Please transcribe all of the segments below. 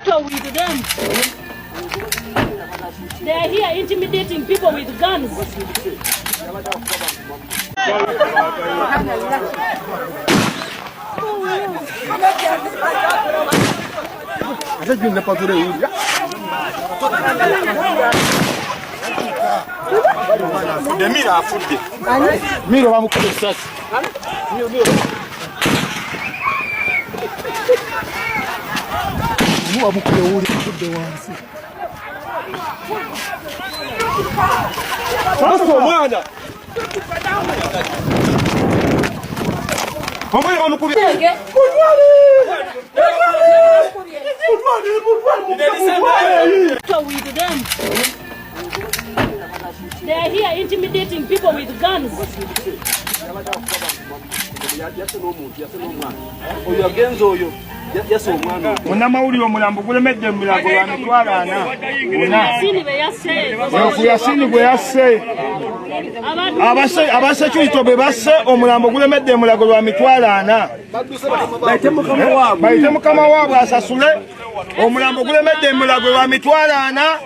battle with them. They are here intimidating people with guns. Mira, vamos con el sas. Vamos con el vamos with them. They are here intimidating people with guns. Unamawuli omulambo gulemedde mulago lwa mitwalo 4. Yasini bwe yasse. Abasecurity bwe basse omulambo gulemedde mulago lwa mitwalo 4. Bayite mukama waabwe asasule. Omulambo gulemedde mulago lwa mitwalo 4.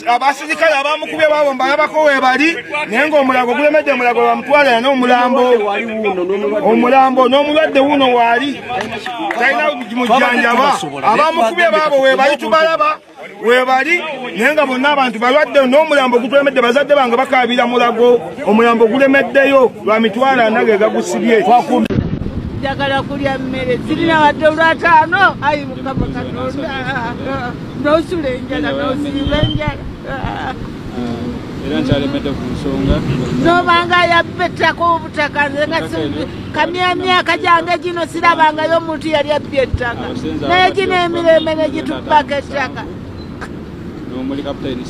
Abasirikale abamukubye baabo mbalabako webali naye ng'omulago gulemedde mulago lwa mitwalo 4. Omulambo n'omulwadde wuno waali talina mujjanjaba. Abamukubye baabo webali tubalaba webali naye nga bonna abantu balwadde n'omulambo gutulemedde bazadde bange bakaabira mulago. Omulambo gulemeddeyo lwa mitwalo 4 ge gagusibye. Njagala kulya mmere sirina wadde olwataano ayi Mukama Katonda n'osula enjala n'osiiba enjala era nkyalemedde ku nsonga n'obanga yabba ettaka obutaka nze nga myaka gyange gino sirabangayo omuntu yali abbye ettaka naye gino emirembe ne gitubbako ettaka n'omuli kapitaini